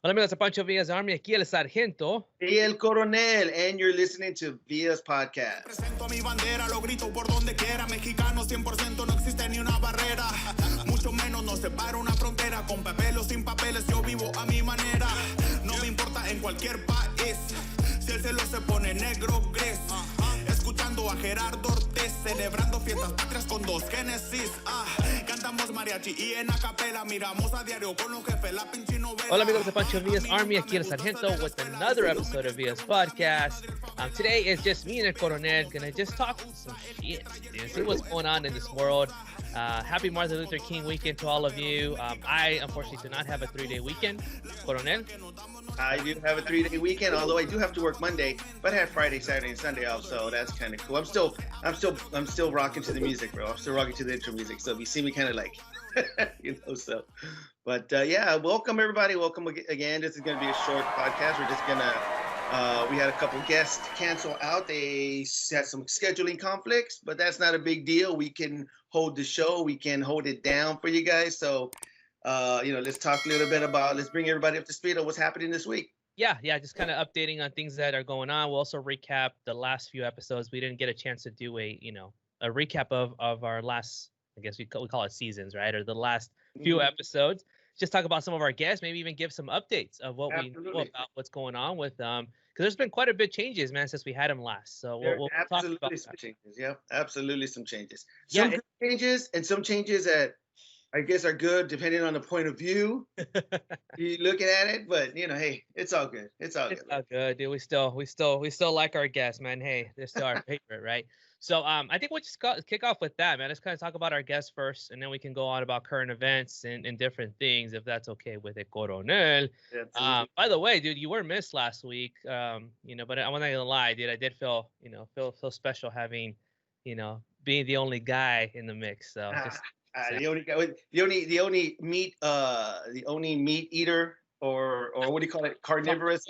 Hola amigos de Pancho Villa's Army, aquí el Sargento. Y el Coronel, and you're listening to Villa's Podcast. Presento mi bandera, lo grito por donde quiera. Mexicano 100%, no existe ni una barrera. Mucho menos nos separa una frontera. Con papeles o sin papeles, yo vivo a mi manera. No me importa en cualquier país. Si el cielo se pone negro, gris. Escuchando a Gerardo Ortiz, celebrando fiestas patrias con dos Génesis. Cantamos mariachi y en acapela. Miramos a diario con los jefes la pinche novela. Hola amigos de Pancho Villa's Army, aquí el Sargento with another episode of Villa's Podcast. Today is just me and El Coronel gonna just talk some shit, dude. See what's going on in this world. Happy Martin Luther King weekend to all of you. I unfortunately do not have a 3-day weekend. Coronel? I do have a 3-day weekend, although I do have to work Monday, but I have Friday, Saturday, and Sunday off, so that's kind of cool. I'm still rocking to the music, bro. I'm still rocking to the intro music. So if you see me kind of like, so. But yeah, welcome everybody. Welcome again. This is going to be a short podcast. We're just gonna. We had a couple guests cancel out. They had some scheduling conflicts, but that's not a big deal. We can hold the show. We can hold it down for you guys. So, let's talk a little bit let's bring everybody up to speed on what's happening this week. Yeah, just kind of updating on things that are going on. We'll also recap the last few episodes. We didn't get a chance to do a recap of our last, I guess we call it seasons, right? Or the last few episodes. Just talk about some of our guests, maybe even give some updates of what we know about what's going on with because there's been quite a bit changes, man, since we had him last. So we'll talk about some changes. Yeah, absolutely some changes. Some good changes and some changes that I guess are good depending on the point of view. You looking at it, but hey, it's all good. It's all good, dude. We still like our guests, man. Hey, they're still our favorite, right? So I think we'll just kick off with that, man. Let's kind of talk about our guests first, and then we can go on about current events and different things, if that's okay with it, Coronel. Yeah, by the way, dude, you were missed last week, but I'm not gonna lie, dude. I did feel special having, being the only guy in the mix. So just. The only meat eater or what do you call it, carnivorous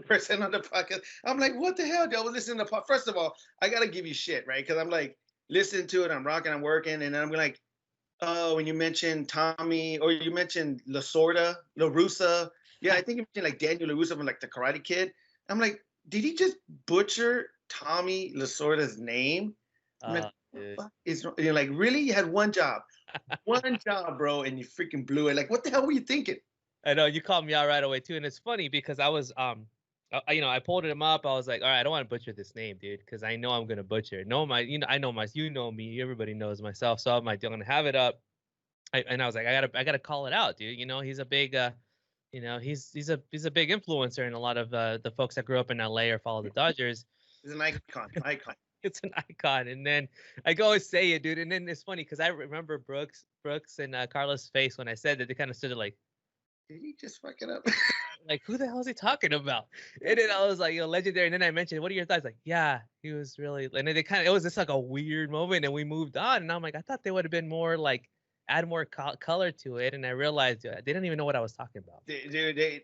person on the podcast. I'm like, what the hell? I was listening to podcast. First of all, I gotta give you shit, right? Because I'm like listening to it, I'm rocking, I'm working, and I'm like, oh, when you mentioned Tommy or you mentioned LaRussa, yeah, I think you mentioned like Daniel LaRussa from like the Karate Kid. I'm like, did he just butcher Tommy Lasorda's name? I'm like, you're like, really? You had one job, bro, and you freaking blew it. Like, what the hell were you thinking? I know you called me out right away too, and it's funny because I was I pulled him up. I was like, all right, I don't want to butcher this name, dude, because I know I'm gonna butcher it. I know me, everybody knows myself, so I'm like, I'm gonna have it up. And I was like, I gotta call it out, dude. He's a big he's a big influencer in a lot of the folks that grew up in LA or follow the Dodgers. He's an icon. It's an icon. And then I go and say it, dude. And then it's funny because I remember Brooks and Carlos' face when I said that. They kind of stood there like, did he just fuck it up? Like, who the hell is he talking about? And then I was like, legendary. And then I mentioned, what are your thoughts? Like, yeah, he was really. And then it was just like a weird moment. And we moved on. And I'm like, I thought they would have been more like, add more color to it, and I realized they didn't even know what I was talking about. They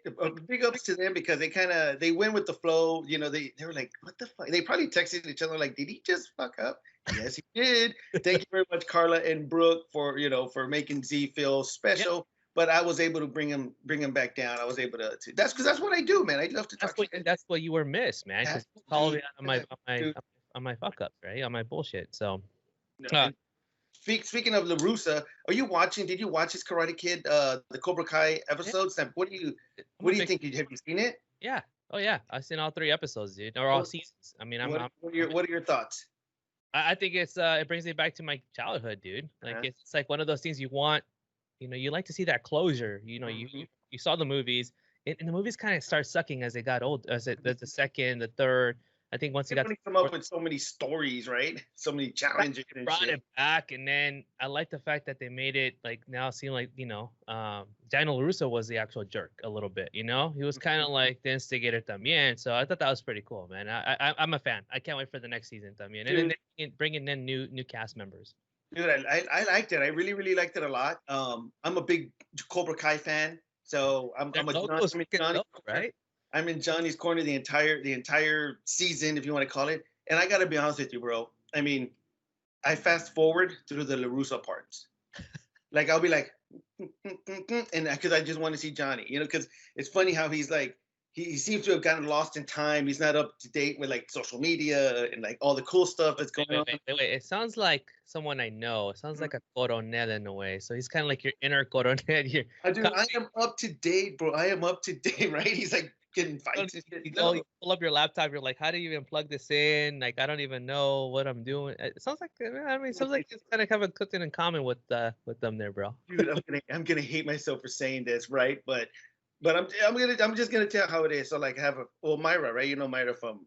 big ups to them because they went with the flow. They were like, what the fuck? They probably texted each other like, did he just fuck up? Yes, he did. Thank you very much, Carla and Brooke, for making Z feel special. Yep. But I was able to bring him back down. I was able to. That's because that's what I do, man. I love to talk. That's what you were missed, man. Because you called me on my fuck ups, right? On my bullshit. So. Speaking of LaRussa, did you watch his Karate Kid, the Cobra Kai episodes? Yeah. What do you think? Have you seen it? Yeah. Oh yeah. I've seen all 3 episodes, dude. Or all seasons. I mean, what are your thoughts? I think it brings me back to my childhood, dude. Like it's like one of those things you want, you like to see that closure. You saw the movies, and the movies kind of start sucking as they got old, the second, the third. I think once you got come up with so many stories, right? So many challenges. Brought it back, and then I like the fact that they made it like now seem like Daniel LaRusso was the actual jerk a little bit. He was kind of like the instigator también. So I thought that was pretty cool, man. I'm a fan. I can't wait for the next season también, and then bringing in new cast members. Dude, I liked it. I really really liked it a lot. I'm a big Cobra Kai fan, so I'm a Johnny, right? I'm in Johnny's corner the entire season, if you want to call it. And I got to be honest with you, bro. I mean, I fast forward through the LaRusso parts. Like, I'll be like, and because I just want to see Johnny, because it's funny how he's like, he seems to have gotten lost in time. He's not up to date with like social media and like all the cool stuff that's going on. Wait. It sounds like someone I know. It sounds like a Coronel in a way. So he's kind of like your inner Coronel. I am up to date, bro. I am up to date, right? He's like getting fights. You pull up your laptop. You're like, how do you even plug this in? Like, I don't even know what I'm doing. It sounds like, it sounds like it's kind of have something in common with them there, bro. Dude, I'm gonna hate myself for saying this, right? But I'm just gonna tell how it is. So like, I have Myra, right? Myra from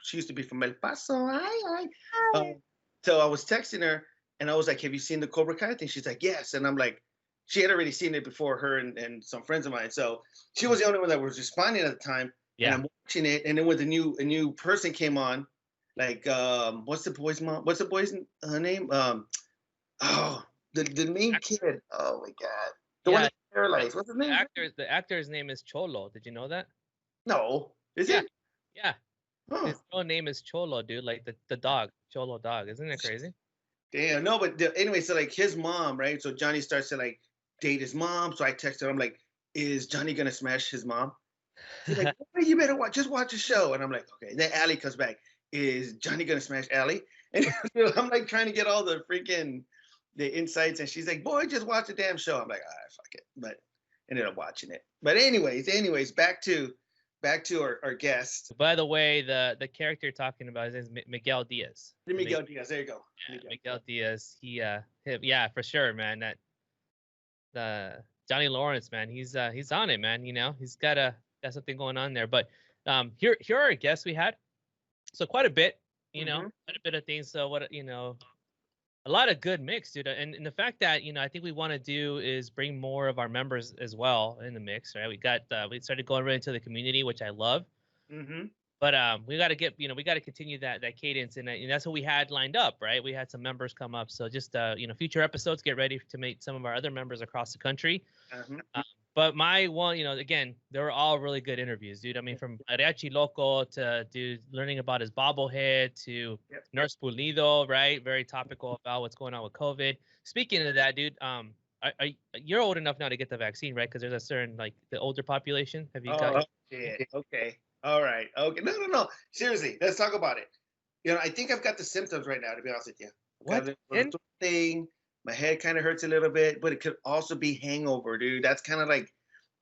she used to be from El Paso. Hi. So I was texting her and I was like, have you seen the Cobra Kai thing? She's like, yes. And I'm like, she had already seen it before, her and some friends of mine. So she was the only one that was responding at the time. Yeah. And I'm watching it, and then when a new person came on, like what's the boy's mom? What's the boy's name? The main kid. Oh my god. The one that's paralyzed. What's his name? The actor's name is Cholo. Did you know that? No. Is it? Yeah. Huh. His real name is Cholo, dude. Like the dog, Cholo dog. Isn't that crazy? Damn. No, but anyway, so like his mom, right? So Johnny starts to like date his mom. So I texted her. I'm like, is Johnny gonna smash his mom? She's like, oh, you better just watch the show. And I'm like, okay. Then Allie comes back. Is Johnny gonna smash Allie? And I'm like trying to get all the insights, and she's like, boy, just watch the damn show. I'm like, all right, fuck it. But ended up watching it. But anyways, back to our guest. By the way, the character you're talking about is Miguel Diaz. Miguel Diaz, there you go. Yeah, Miguel Diaz. He yeah, for sure, man. That Johnny Lawrence, man, he's on it, man. He's got something going on there. But here are our guests we had. So quite a bit, quite a bit of things. So a lot of good mix, dude. And the fact that, I think we want to do is bring more of our members as well in the mix, right? We started going right into the community, which I love. Mm-hmm. But we got to we got to continue that cadence. And that's what we had lined up, right? We had some members come up. So just, future episodes, get ready to meet some of our other members across the country. Mm-hmm. But my one, again, they were all really good interviews, dude. I mean, from Mariachi Loco to learning about his bobblehead to Nurse Pulido, right? Very topical about what's going on with COVID. Speaking of that, dude, you're old enough now to get the vaccine, right? Because there's a certain, like, the older population. Have you got it? Okay. All right. Okay. No. Seriously, let's talk about it. I think I've got the symptoms right now, to be honest with you. What? Thing. My head kind of hurts a little bit, but it could also be hangover, dude. That's kind of like,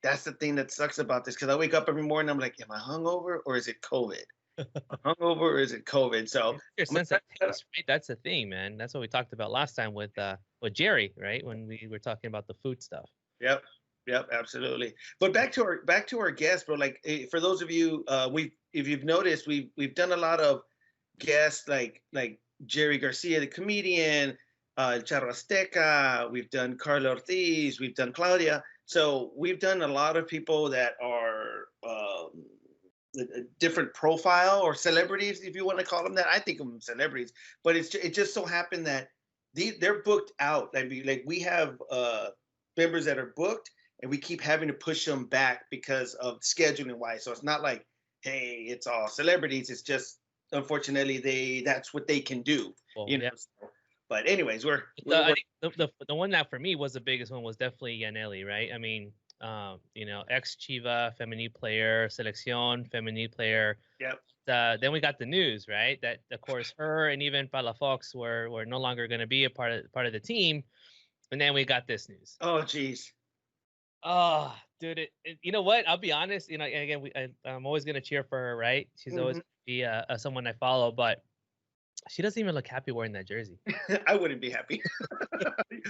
that's the thing that sucks about this. Because I wake up every morning, I'm like, am I hungover or is it COVID? Hungover or is it COVID? So your sense of taste, right? That's the thing, man. That's what we talked about last time with Jerry, right? When we were talking about the food stuff. Yep, absolutely. But back to our guests, bro. Like, for those of you, if you've noticed, we've done a lot of guests like Jerry Garcia, the comedian. Charro Azteca, we've done Carla Ortiz, we've done Claudia. So we've done a lot of people that are a different profile or celebrities, if you want to call them that. I think of them celebrities, but it just so happened that they're booked out. Like we have members that are booked, and we keep having to push them back because of scheduling wise. So it's not like, hey, it's all celebrities. It's just, unfortunately, that's what they can do. Well, Yeah. But anyways, I think the one that for me was the biggest one was definitely Yaneli, right? I mean, ex Chiva, Femení player, Selección, Femení player. Yep. Then we got the news, right? That of course her and even Palafox were no longer going to be a part of the team, and then we got this news. Oh, geez. Oh, dude, you know what? I'll be honest. Again, I'm always going to cheer for her, right? She's always going to be someone I follow, but she doesn't even look happy wearing that jersey. I wouldn't be happy.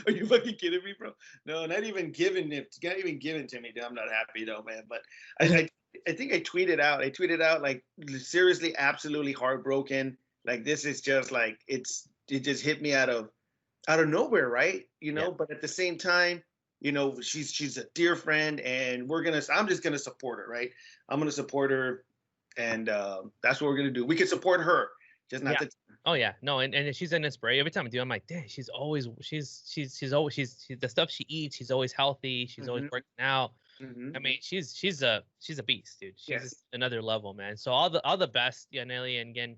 Are you fucking kidding me, bro? No, not even given to me. I'm not happy though, man. But I think I tweeted out like, seriously, absolutely heartbroken. Like, this is just like, it just hit me out of nowhere, right? But at the same time, she's a dear friend, and I'm just gonna support her, right? I'm gonna support her, and that's what we're gonna do. We can support her. Just not the. Oh yeah, no, and she's an inspiration. Every time I do, I'm like, damn, she's always the stuff she eats. She's always healthy. She's always working out. Mm-hmm. I mean, she's a beast, dude. She's another level, man. So all the best, Yaneli, and again,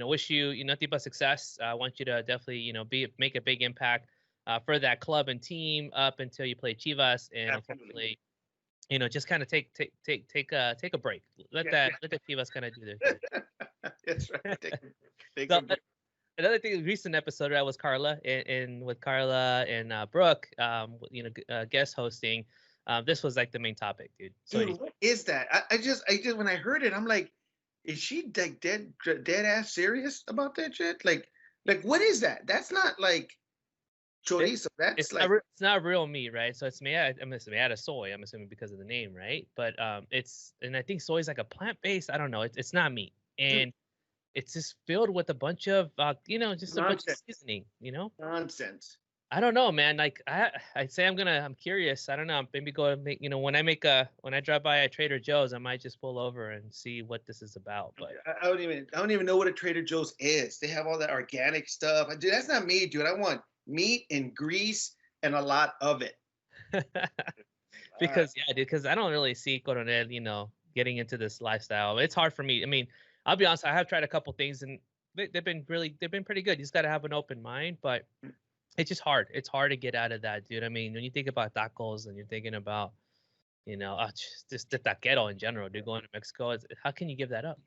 wish you Tipa success. I want you to definitely make a big impact. for that club and team up until you play Chivas, and Absolutely. unfortunately, just kind of take a break. Let the Chivas kind of do their thing. That's right. Take So, a break. another thing, recent episode I was Carla and with Carla and Brooke, guest hosting. This was like the main topic, dude. So Dude, what is that? I just when I heard it, I'm like, is she like dead ass serious about that shit? Like what is that? That's not like chorizo. That's it's like it's not real meat, right? So it's made out of soy. I'm assuming because of the name, right? But and I think soy is like a plant based. I don't know. It's not meat, and it's just filled with a bunch of just a bunch of seasoning. Nonsense. I don't know, man. Like I'd say I'm curious. I don't know. Maybe go and make, when I drive by at Trader Joe's, I might just pull over and see what this is about. But I don't even know what a Trader Joe's is. They have all that organic stuff. Dude, that's not me, dude. I want meat and grease and a lot of it. Because because I don't really see Coronel, getting into this lifestyle. It's hard for me. I mean, I'll be honest. I have tried a couple things and they've been pretty good. You just got to have an open mind, but it's just hard. It's hard to get out of that, dude. I mean, when you think about tacos and you're thinking about, just the taquero in general, dude, going to Mexico, how can you give that up?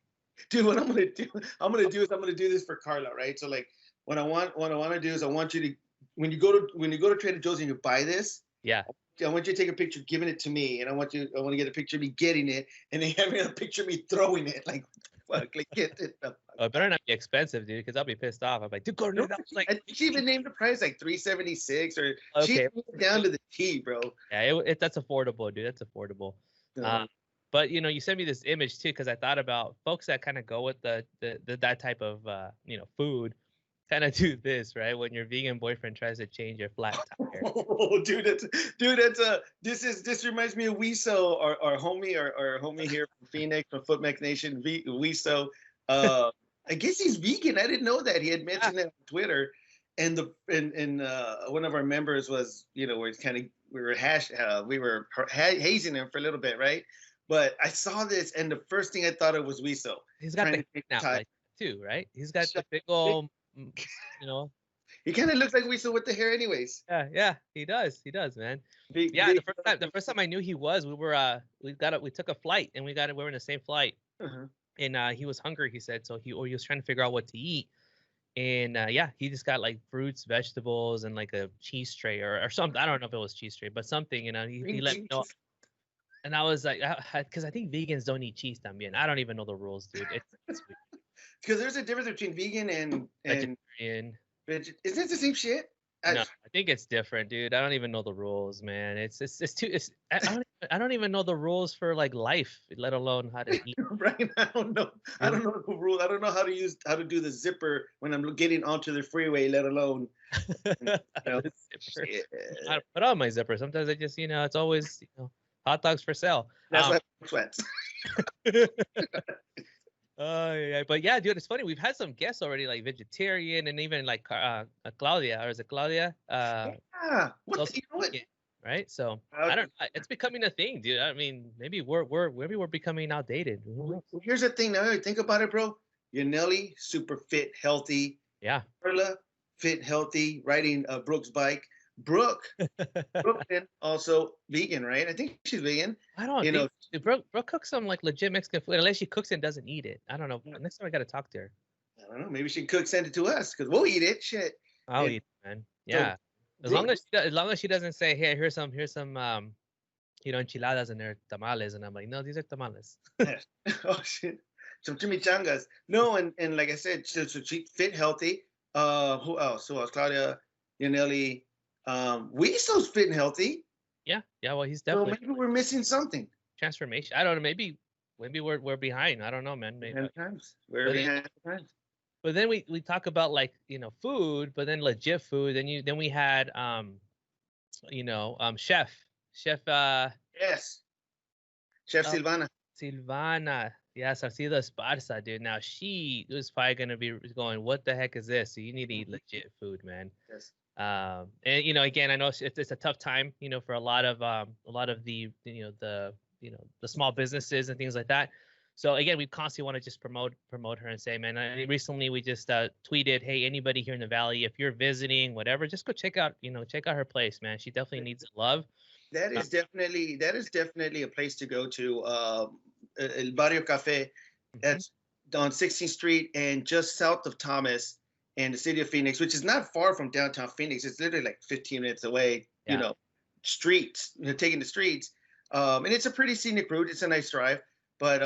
Dude, what I'm gonna do is I'm gonna do this for Carla, right? So like, what I want to do is I want you to when you go to Trader Joe's and you buy this, I want you to take a picture giving it to me, and I want to get a picture of me getting it, and then have a picture of me throwing it. Like, fuck, like get it. Oh, it better not be expensive, dude, because I'll be pissed off. I'm like, dude, Coronel, that was like. I think she even named the price like $3.76, or she down to the T, bro. Yeah, that's affordable, dude. That's affordable. But you sent me this image too, because I thought about folks that kind of go with the that type of food, kind of do this, right? When your vegan boyfriend tries to change your flat tire. Oh, dude, this reminds me of Wiso, our homie here from Phoenix, from Footmec Nation, Wiso. I guess he's vegan. I didn't know that. He had mentioned that on Twitter, and one of our members was, we were hazing him for a little bit, right? But I saw this, and the first thing I thought of was Wiso. He's got the snap like too, right? He's got the big old, He kind of looks like Wiso with the hair, anyways. Yeah, he does, man. The first time I knew he was, we took a flight, and we were in the same flight, and he was hungry. He said so. He was trying to figure out what to eat, and he just got like fruits, vegetables, and like a cheese tray or something. I don't know if it was cheese tray, but something. He let me know. And I was like, because I think vegans don't eat cheese también. I don't even know the rules, dude. It's because there's a difference between vegan and vegetarian. Isn't it the same shit? No, I think it's different, dude. I don't even know the rules, man. I don't even know the rules for like life, let alone how to eat. Right? I don't know the rule. I don't know how to do the zipper when I'm getting onto the freeway, let alone. I put on my zipper. Sometimes I just, it's always, hot dogs for sale. That's like sweats. But yeah, dude, it's funny. We've had some guests already, like vegetarian, and even like Claudia, or is it Claudia? Right? So I don't. It's becoming a thing, dude. I mean, maybe we're becoming outdated. Here's the thing. Now, think about it, bro. Yaneli, super fit, healthy. Yeah. Carla, fit, healthy, riding Brooke's bike. Brooke also vegan, right? I think she's vegan. I don't know. Brooke cooks some like legit Mexican food, unless she cooks it and doesn't eat it. I don't know. Next time I gotta talk to her. I don't know. Maybe she could send it to us because we'll eat it. Shit. I'll eat it, man. Yeah. So, as long as she doesn't say, hey, here's some enchiladas and they're tamales, and I'm like, no, these are tamales. Oh shit. Some chimichangas. No, and like I said, so she fit, healthy. Who else? Claudia, Yaneli. Wiso's fit and healthy. Yeah. Well, he's definitely. So maybe we're missing something. Transformation. I don't know. Maybe we're behind. I don't know, man. Maybe. We're behind. But then we talk about like food, but then legit food. Then we had chef. Yes. Chef Silvana. Yeah, Salcido Esparza, dude. Now she was probably gonna be going, what the heck is this? So you need to eat legit food, man. Yes. And again, I know it's a tough time, for a lot of the the small businesses and things like that. So again, we constantly want to just promote her and say, man, recently we just tweeted, hey, anybody here in the Valley, if you're visiting, whatever, just go check out her place, man. She definitely needs love. That is definitely a place to go to. El Barrio Cafe, that's on 16th Street and just south of Thomas in the city of Phoenix, which is not far from downtown Phoenix. It's literally like 15 minutes away. Yeah. Taking the streets. And it's a pretty scenic route. It's a nice drive. But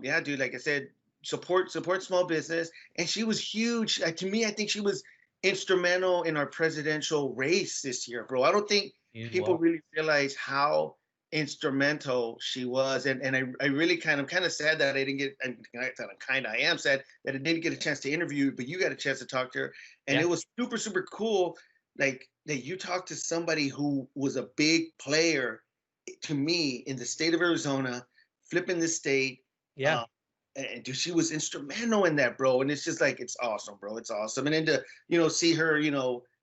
yeah, dude, like I said, support small business. And she was huge. To me, I think she was instrumental in our presidential race this year, bro. I don't think people really realize how instrumental she was. And I really kind of sad that I didn't get, I am sad that I didn't get a chance to interview, but you got a chance to talk to her. And it was super, super cool. Like that you talked to somebody who was a big player to me in the state of Arizona, flipping the state. Yeah. And dude, she was instrumental in that, bro. And it's just like, it's awesome, bro. It's awesome. And then to, see her,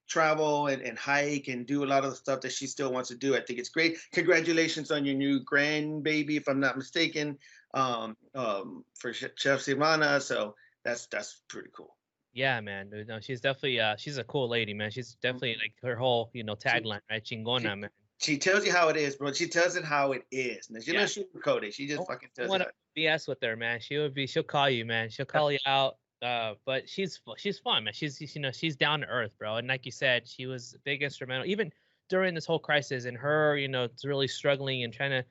travel and hike and do a lot of the stuff that she still wants to do. I think it's great. Congratulations on your new grandbaby, if I'm not mistaken, for Chef Silvana. So that's pretty cool. Yeah, man. No, she's definitely she's a cool lady, man. She's definitely like her whole, tagline, right? Chingona, man. She tells you how it is, bro. She tells it how it is. And she doesn't sugarcoat it. She just fucking tells it. BS with her, man. She'll call you, man. She'll call you out. But she's fun, man. She's down to earth, bro. And like you said, she was big instrumental even during this whole crisis and her, really struggling and trying to,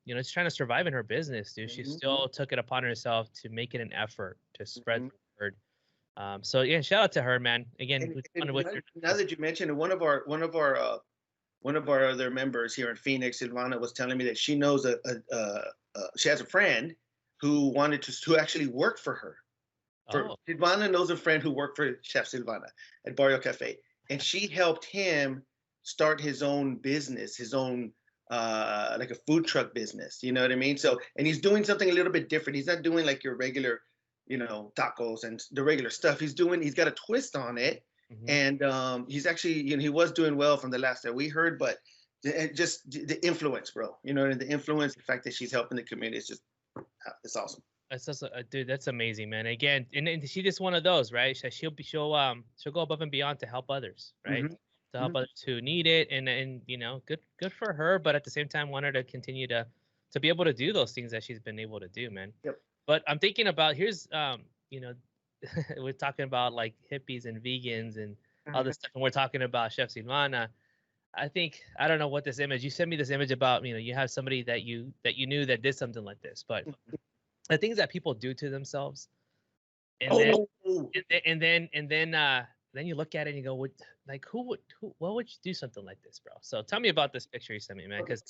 just trying to survive in her business, dude. She still took it upon herself to make it an effort to spread the word. So yeah, shout out to her, man. Again, now that you mentioned it, one of our other members here in Phoenix, Silvana, was telling me that she knows she has a friend who wanted to actually work for her. Silvana knows a friend who worked for Chef Silvana at Barrio Cafe, and she helped him start his own business, his own like a food truck business. You know what I mean? So, and he's doing something a little bit different. He's not doing like your regular, tacos and the regular stuff. He's got a twist on it. And he's actually, he was doing well from the last that we heard, but just the influence, bro. The influence, the fact that she's helping the community is just, it's awesome. That's just, dude, that's amazing, man. Again, and she's just one of those, right? She'll go above and beyond to help others, right? To help others who need it, and good for her. But at the same time, want her to continue to be able to do those things that she's been able to do, man. Yep. But I'm thinking about here's we're talking about like hippies and vegans and all this stuff, and we're talking about Chef Silvana. I don't know what this image. You sent me this image about you have somebody that you knew that did something like this, but the things that people do to themselves, and then you look at it and you go, what would you do something like this, bro? So tell me about this picture you sent me, man. Because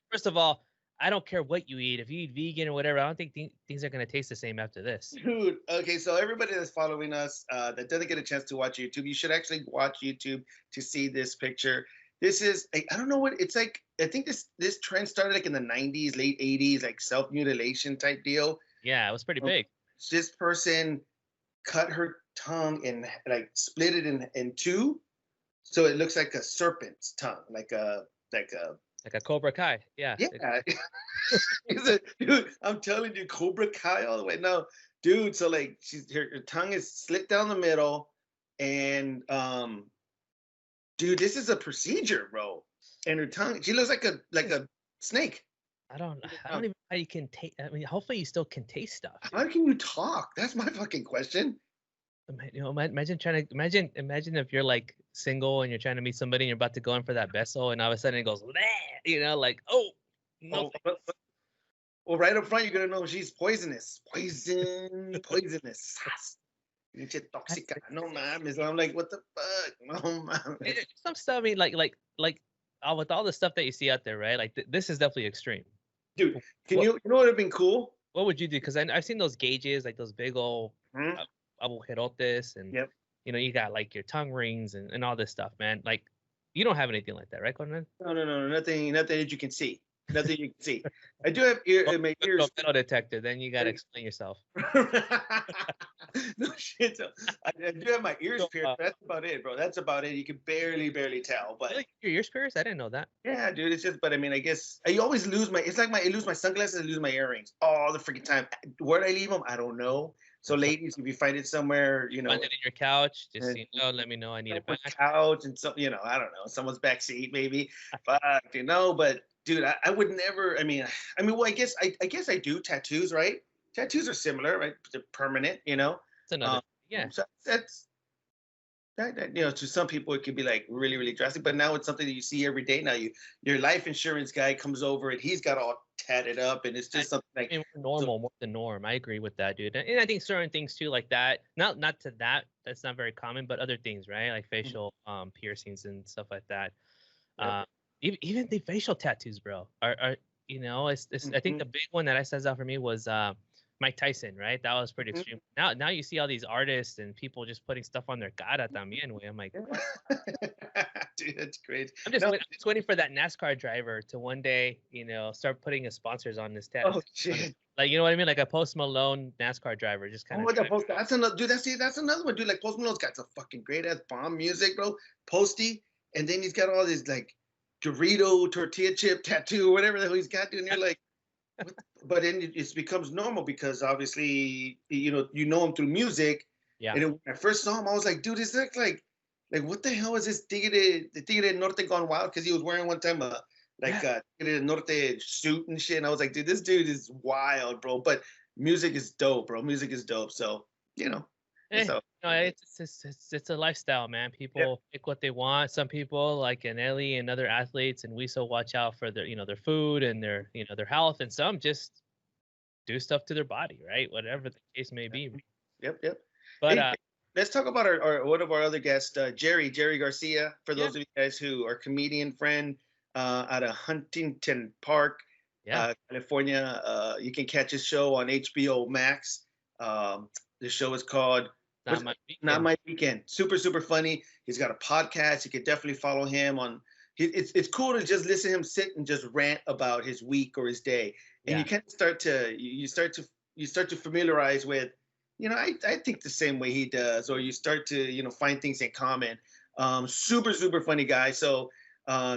first of all, I don't care what you eat. If you eat vegan or whatever, I don't think things are going to taste the same after this. Dude, okay, so everybody that's following us that doesn't get a chance to watch YouTube, you should actually watch YouTube to see this picture. This is, I don't know what, it's like, I think this trend started like in the 90s, late 80s, like self-mutilation type deal. Yeah, it was pretty big. This person cut her tongue and like split it in two. So it looks like a serpent's tongue, like a Cobra Kai. Yeah. Yeah. Dude, I'm telling you, Cobra Kai all the way. No, dude. So like her tongue is slit down the middle, and dude, this is a procedure, bro. And her tongue, she looks like a snake. I don't even know how you can taste. I mean, hopefully you still can taste stuff. How can you talk? That's my fucking question. Imagine if you're like single and you're trying to meet somebody and you're about to go in for that beso, and all of a sudden it goes, like, oh, no. Well, right up front, you're gonna know she's poisonous. Poisonous. Toxica. No, man. I'm like, what the fuck? No, man. Some stuff. I mean, like with all the stuff that you see out there, right? Like this is definitely extreme. Dude, you know what would have been cool? What would you do? Because I've seen those gauges, like those big old agujerotes, and you got like your tongue rings and all this stuff, man. Like you don't have anything like that, right, Coronel? No, nothing that you can see. Nothing you can see. I do have my ears. Metal detector. Then you got to explain yourself. No shit. So I do have my ears So, pierced. But that's about it, bro. That's about it. You can barely tell. But really? Your ears pierced? I didn't know that. yeah, dude. It's just. But I mean, I guess I always lose my. It's like I lose my sunglasses. I lose my earrings all the freaking time. Where I leave them, I don't know. So, ladies, if you find it somewhere, you know, Find it in your couch. Just let me know. I need it back. Couch and some, I don't know, someone's back seat maybe. Fuck, but dude, I would never. I mean, well, I guess I do tattoos, right? Tattoos are similar, right? They're permanent, It's another. Yeah. So that's that, to some people it could be like really drastic, but now it's something that you see every day. Now your life insurance guy comes over and he's got all tatted up, and it's just something like normal, more the norm. I agree with that, dude. And I think certain things too, like that. Not to that. That's not very common, but other things, right? Like facial piercings and stuff like that. Yeah. Even the facial tattoos, bro, are it's I think the big one that stands out for me was Mike Tyson, right? That was pretty extreme. Now you see all these artists and people just putting stuff on their cara también, güey. I'm like, dude, that's great. I'm just waiting for that NASCAR driver to one day, start putting his sponsors on this tattoo. Oh shit. Like, you know what I mean? Like a Post Malone NASCAR driver, just kind of. Oh, that's another dude. That's another one, dude. Like Post Malone's got some fucking great ass bomb music, bro. Posty, and then he's got all this like Dorito tortilla chip tattoo, whatever the hell he's got, dude. And you're like, what? But then it becomes normal because obviously, you know him through music. Yeah. And when I first saw him, I was like, dude, is that like what the hell is this Tigre del Norte gone wild? Because he was wearing one time a Tigre del Norte suit and shit. And I was like, dude, this dude is wild, bro. But music is dope, bro. Music is dope. So, it's a lifestyle, man. People pick what they want. Some people, like Nelly and other athletes, and we so watch out for their food and their their health, and some just do stuff to their body, right? Whatever the case may be. Yep. But hey, let's talk about our one of our other guests, Jerry Garcia. For those of you guys who are comedian friend out of Huntington Park, California. You can catch his show on HBO Max. The show is called Not My Weekend. Super funny. He's got a podcast. You can definitely follow him on. It's cool to just listen to him sit and just rant about his week or his day, and you kind of start to familiarize with, I think the same way he does, or you start to find things in common. Super funny guy. So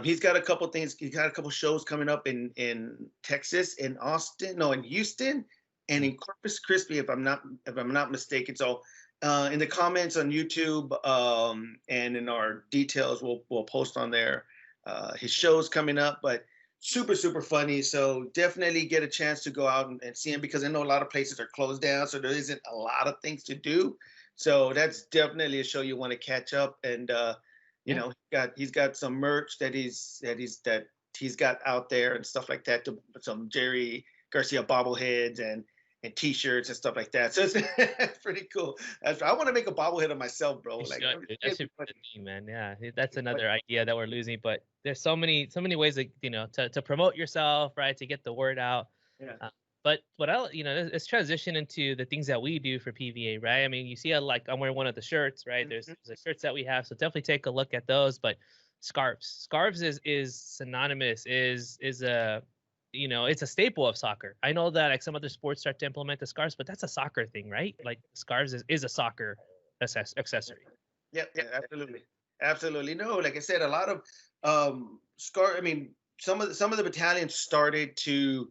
he's got a couple things. He's got a couple shows coming up in Texas, in Austin, no, in Houston, and in Corpus Christi, if I'm not mistaken. So in the comments on YouTube and in our details, we'll post on there his shows coming up. But super funny. So definitely get a chance to go out and see him, because I know a lot of places are closed down, so there isn't a lot of things to do. So that's definitely a show you want to catch up. And he's got some merch that he's got out there and stuff like that. Some Jerry Garcia bobbleheads and T-shirts and stuff like that. So it's pretty cool. I want to make a bobblehead of myself, bro. That should be the thing, man. Yeah, that's another idea that we're losing. But there's so many ways to promote yourself, right? To get the word out. Yeah. But let's transition into the things that we do for PVA, right? I mean, you see, I'm wearing one of the shirts, right? There's the shirts that we have, so definitely take a look at those. But scarves is synonymous, is a it's a staple of soccer. I know that like some other sports start to implement the scarves, but that's a soccer thing, right? Like scarves is a soccer accessory. Yeah, absolutely. No, like I said, a lot of I mean, some of the battalions started to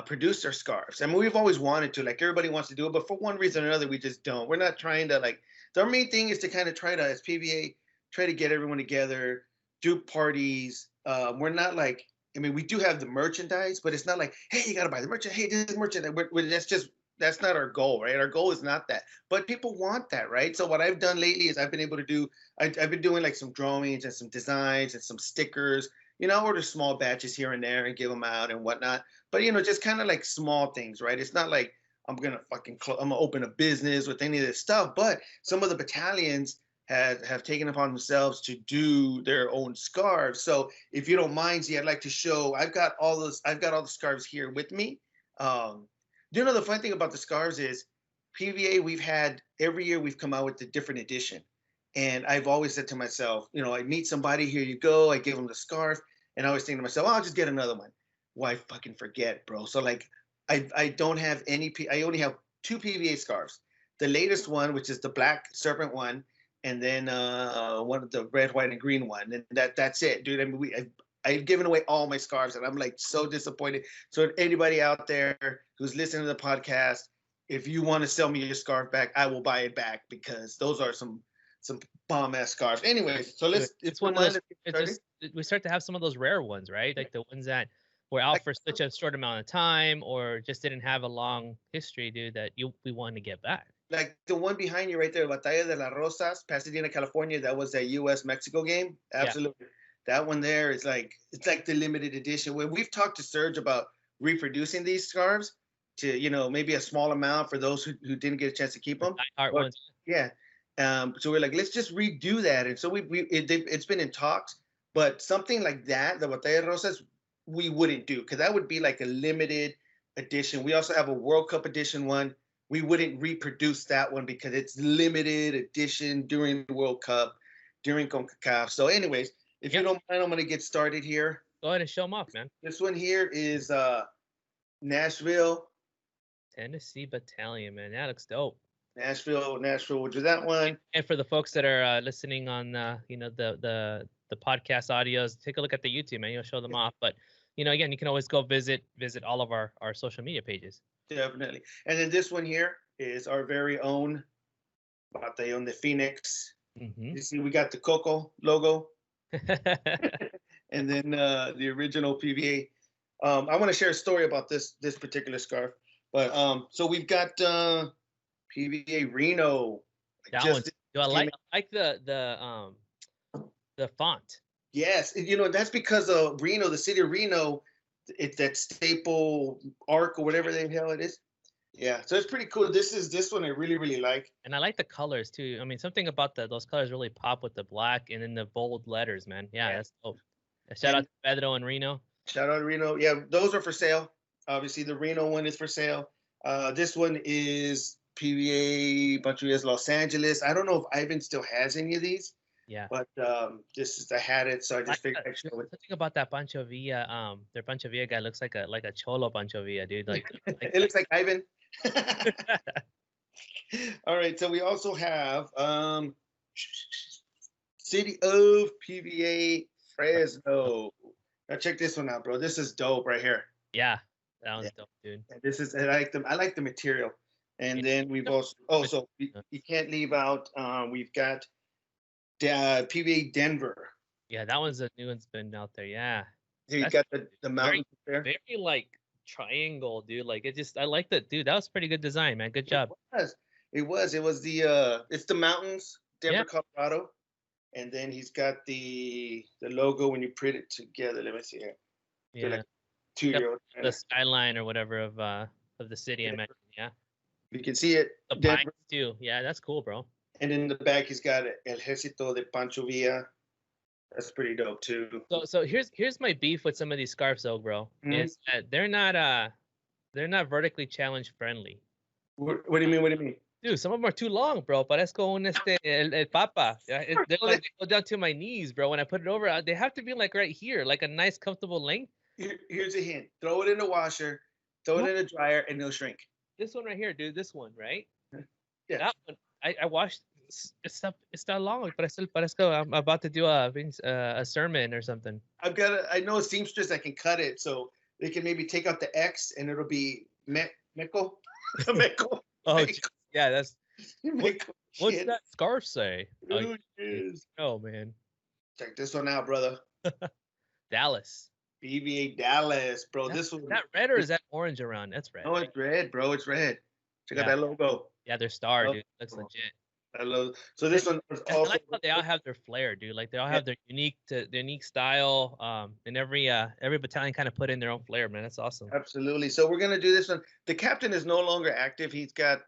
produce their scarves. I mean, we've always wanted to, like everybody wants to do it, but for one reason or another, we just don't. We're not trying to our main thing is to kind of try to, as PVA, try to get everyone together, do parties. We're not like, I mean, we do have the merchandise, but it's not like, hey, you got to buy the merchandise. Hey, this is merchandise. That's not our goal, right? Our goal is not that, but people want that, right? So what I've done lately is I've been able to do, I've been doing like some drawings and some designs and some stickers. I'll order small batches here and there and give them out and whatnot. But, just kind of like small things, right? It's not like I'm going to open a business with any of this stuff. But some of the battalions have taken upon themselves to do their own scarves. So if you don't mind, I'd like to show, I've got all the scarves here with me. The fun thing about the scarves is PVA, every year we've come out with a different edition. And I've always said to myself, I meet somebody, here you go. I give them the scarf. And I always think to myself, I'll just get another one. why fucking forget, bro? So like, I don't have any. I only have 2 PVA scarves. The latest one, which is the black serpent one, and then one of the red, white, and green one, and that's it, dude. I mean, I've given away all my scarves, and I'm like so disappointed. So anybody out there who's listening to the podcast, if you want to sell me your scarf back, I will buy it back because those are some bomb ass scarves. Anyways, so it's one of those. We start to have some of those rare ones, right? Like the ones that were out for such a short amount of time, or just didn't have a long history, dude. That we wanted to get back. Like the one behind you right there, Batalla de las Rosas, Pasadena, California. That was a U.S.-Mexico game. Absolutely. Yeah. That one there is like, it's like the limited edition. When we've talked to Serge about reproducing these scarves to, you know, maybe a small amount for those who didn't get a chance to keep them. Yeah. So we're like, let's just redo that. And so it's been in talks, but something like that, the Batalla de Rosas, we wouldn't do because that would be like a limited edition. We also have a World Cup edition one. We wouldn't reproduce that one because it's limited edition during the World Cup, during CONCACAF. So anyways, if you don't mind, I'm going to get started here. Go ahead and show them off, man. This one here is Nashville. Tennessee Battalion, man. That looks dope. Nashville, we'll do that one. And for the folks that are listening on, the podcast audios, take a look at the YouTube, man. You'll show them off. But, again, you can always go visit all of our social media pages. Definitely. And then this one here is our very own Batallón de Phoenix. Mm-hmm. You see, we got the Coco logo. And then the original PVA. I want to share a story about this particular scarf. But so we've got PVA Reno. That one. I like the font. Yes, that's because of Reno, the city of Reno. It's that staple arc or whatever the hell it is. Yeah, so it's pretty cool. This one I really, really like. And I like the colors too. I mean, something about those colors really pop with the black and then the bold letters, man. Yeah. That's dope. Shout out to Pedro and Reno. Shout out to Reno. Yeah, those are for sale. Obviously, the Reno one is for sale. This one is PVA Pancho Villa's Los Angeles. I don't know if Ivan still has any of these. Yeah. But I had it, so I just figured I'd show it. Something about that Pancho Villa, their Pancho Villa guy looks like a cholo Pancho Villa, dude. Like it looks like Ivan. All right, so we also have City of PVA Fresno. Now check this one out, bro. This is dope right here. Yeah, that one's dope, dude. And I like the material. And then we've also so you can't leave out. We've got PVA Denver. Yeah, that one's a new one's been out there. Yeah. Here you got the mountains there. Very like triangle, dude. Like I like that, dude. That was pretty good design, man. Good job. It was it's the mountains, Denver, Colorado. And then he's got the logo when you print it together. Let me see here. Yeah. Like 2-year-old. The skyline or whatever of the city, I mentioned. Yeah. You can see it. The pines too. Yeah, that's cool, bro. And in the back, he's got El Ejército de Pancho Villa. That's pretty dope too. So here's my beef with some of these scarves, though, bro. Mm-hmm. Is that they're not vertically challenge friendly. What do you mean? Dude, some of them are too long, bro. Parezco un el papa. They go down to my knees, bro. When I put it over, they have to be like right here, like a nice, comfortable length. Here's a hint: throw it in the washer, throw it in the dryer, and it'll shrink. This one right here, dude. This one, right? Yeah. That one, I washed. It's not long, but I'm about to do a sermon or something. I know a seamstress that can cut it, so they can maybe take out the X and it'll be meco. Oh, yeah, that's. What's What's that scarf say? Oh, man. Check this one out, brother. Dallas. PVA Dallas, bro. This one. Is that red or is that orange around? That's red. Oh, it's red, bro. It's red. Check out that logo. Yeah, their star, dude. Looks legit. I love. So this one is also. I like how they all have their flair, dude. Like they all have their unique style. And every battalion kind of put in their own flair, man. That's awesome. Absolutely. So we're gonna do this one. The captain is no longer active. He's got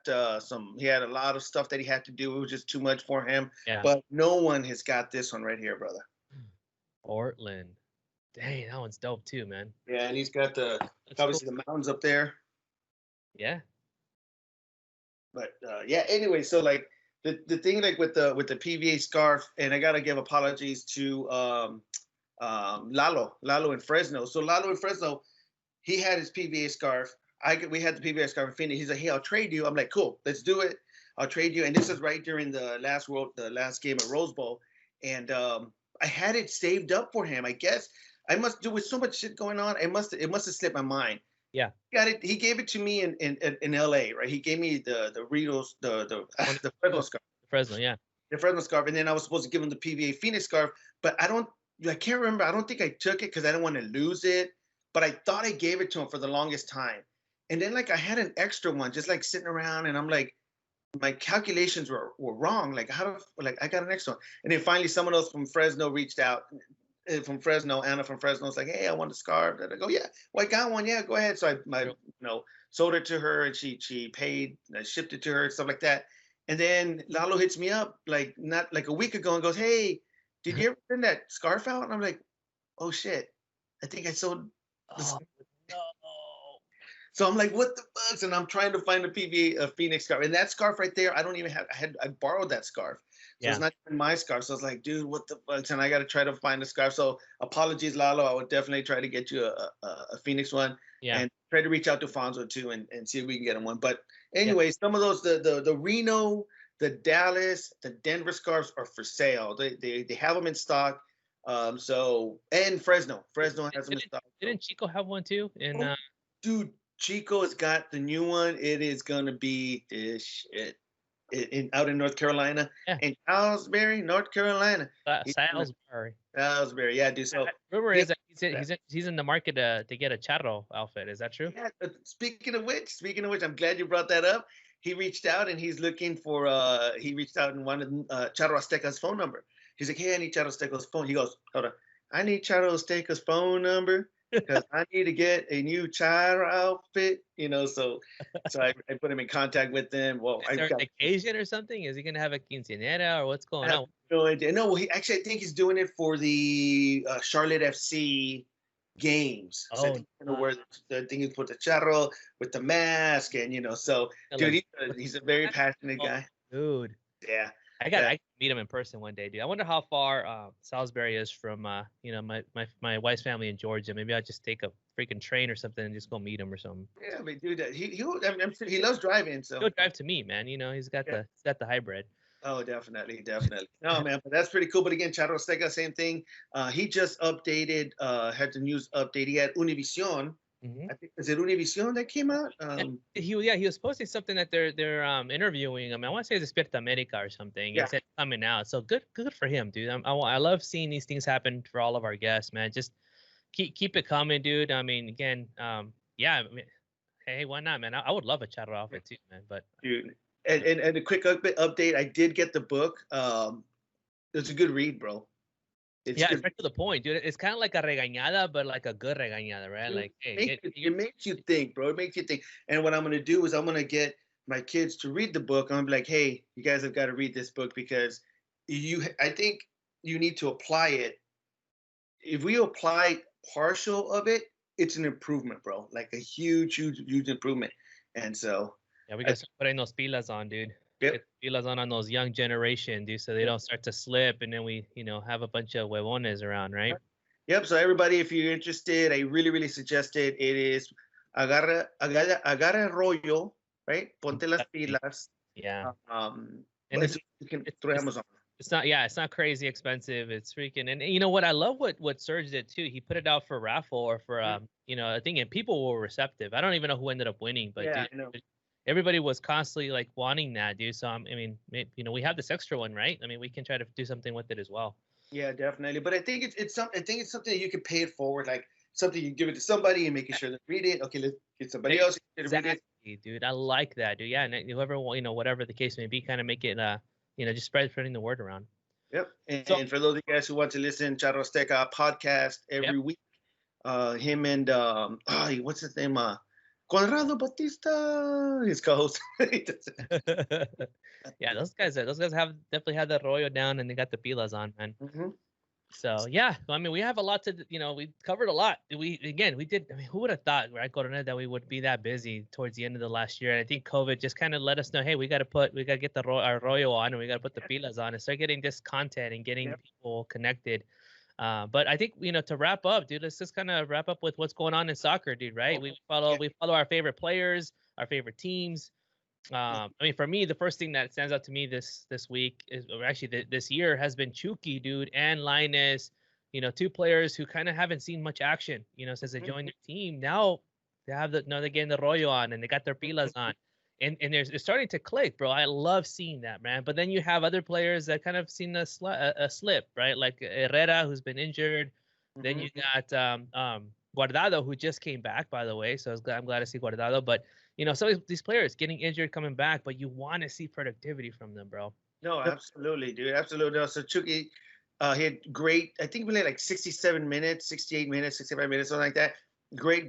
he had a lot of stuff that he had to do. It was just too much for him. Yeah. But no one has got this one right here, brother. Portland. Dang, that one's dope too, man. Yeah, and he's got obviously the mountains up there. Yeah. But anyway, so like the thing like with the PVA scarf, and I gotta give apologies to Lalo in Fresno. So Lalo in Fresno, he had his PVA scarf. We had the PVA scarf in Phoenix. He's like, hey, I'll trade you. I'm like, cool, let's do it. I'll trade you. And this is right during the last game of Rose Bowl. And I had it saved up for him. I guess I must do with so much shit going on. It must have slipped my mind. Yeah. Got it. He gave it to me in LA, right? He gave me the Ritos, the Fresno scarf. Fresno, yeah. The Fresno scarf. And then I was supposed to give him the PVA Phoenix scarf, but I can't remember. I don't think I took it because I didn't want to lose it. But I thought I gave it to him for the longest time. And then like I had an extra one just like sitting around, and I'm like, my calculations were wrong. Like I got an extra one. And then finally someone else from Fresno reached out. From Fresno, Anna from Fresno was like, hey, I want a scarf. And I go, yeah, well, I got one. Yeah, go ahead. So I sold it to her, and she paid, I shipped it to her, stuff like that. And then Lalo hits me up not like a week ago and goes, hey, did you ever send that scarf out? And I'm like, oh shit, I think I sold the scarf. No. So I'm like, what the fuck? And I'm trying to find a PVA Phoenix scarf. And that scarf right there, I don't even have, I borrowed that scarf. So it's not even my scarf. So I was like, dude, what the fuck? And I got to try to find a scarf. So apologies, Lalo. I would definitely try to get you a Phoenix one. Yeah. And try to reach out to Fonzo too and see if we can get him one. But anyway, some of those, the Reno, the Dallas, the Denver scarves are for sale. They have them in stock. So, and Fresno has them in stock. Didn't Chico have one too? Dude, Chico has got the new one. It is gonna be this shit out in North Carolina, in Salisbury, North Carolina. Salisbury, yeah, dude. So rumor is that he's in the market to get a charro outfit. Is that true? Yeah. Speaking of which, I'm glad you brought that up. He reached out and he's looking for. He reached out and wanted Charro Azteca's phone number. He's like, hey, I need Charro Azteca's phone. He goes, hold on, I need Charro Azteca's phone number. Because I need to get a new charro outfit, so I put him in contact with them. Well, is there an occasion or something? Is he gonna have a quinceañera or what's going on? No idea. No, well, I think he's doing it for the Charlotte FC games. So I think he put the charro with the mask, and so dude, he's a very passionate guy. Dude. Yeah. I can meet him in person one day, dude. I wonder how far Salisbury is from my wife's family in Georgia. Maybe I'll just take a freaking train or something and just go meet him or something. Yeah, but dude, I'm sure he loves driving. So he'll drive to me, man. He's got the hybrid. Oh, definitely. No, man, but that's pretty cool. But again, Charro Azteca, same thing. He just updated, had the news update. He had Univision. Mm-hmm. I think, is it Univision that came out? He was posting something that they're interviewing him. I want to say it's Despierta America or something. It's coming out. So good for him, dude. I love seeing these things happen for all of our guests, man. Just keep it coming, dude. I mean, again, hey, why not, man? I would love a charro outfit too, man. But dude, and a quick update. I did get the book. It's a good read, bro. It's right to the point, dude. It's kind of like a regañada, but like a good regañada, right? Dude, like, hey, it makes you think, bro. It makes you think. And what I'm gonna do is I'm gonna get my kids to read the book. I'm gonna be like, hey, you guys have got to read this book because I think you need to apply it. If we apply partial of it, it's an improvement, bro. Like a huge improvement. And so we got to put those pilas on, dude. Yep. Get pilas on those young generation, dude, so they don't start to slip, and then we, have a bunch of huevones around, right? Yep. So everybody, if you're interested, I really, really suggest it. It is agarra el rollo, right? Ponte las pilas. Yeah. And you can through Amazon. It's not crazy expensive. It's freaking, and you know what? I love what Serge did too. He put it out for raffle or for I think, and people were receptive. I don't even know who ended up winning, but dude, everybody was constantly like wanting that, dude. So we have this extra one, right? I mean, we can try to do something with it as well. Yeah, definitely. But I think it's something that you can pay it forward, like something you give it to somebody and making sure they read it. Okay, let's get somebody else to read it. Dude. I like that, dude. Yeah, and whoever whatever the case may be, kind of make it just spreading the word around. Yep. And for those of you guys who want to listen, Charro Azteca podcast every week. Him and what's his name? Conrado Batista, his co-host. Yeah, those guys have definitely had the rollo down, and they got the pilas on, man. Mm-hmm. So yeah, I mean, we have a lot to, we covered a lot. We did. I mean, who would have thought, right, Coronel, that we would be that busy towards the end of the last year? And I think COVID just kind of let us know, hey, we got to get our rollo on, and we got to put the pilas on and start getting this content and getting people connected. But I think, to wrap up, dude, let's just kind of wrap up with what's going on in soccer, dude, right? We follow our favorite players, our favorite teams. I mean, for me, the first thing that stands out to me this week is, or actually this year, has been Chucky, dude, and Linus. Two players who kind of haven't seen much action, since they joined their team. Now they have they're getting the rollo on and they got their pilas on, and they're starting to click, bro. I love seeing that, man. But then you have other players that kind of seen a slip, right? Like Herrera, who's been injured. Then you got Guardado, who just came back, by the way. So I'm glad to see Guardado. But some of these players getting injured, coming back, but you want to see productivity from them, bro. No, absolutely, dude. Absolutely. No, so Chucky, he had great, I think he played like 67 minutes, 68 minutes, 65 minutes, something like that. Great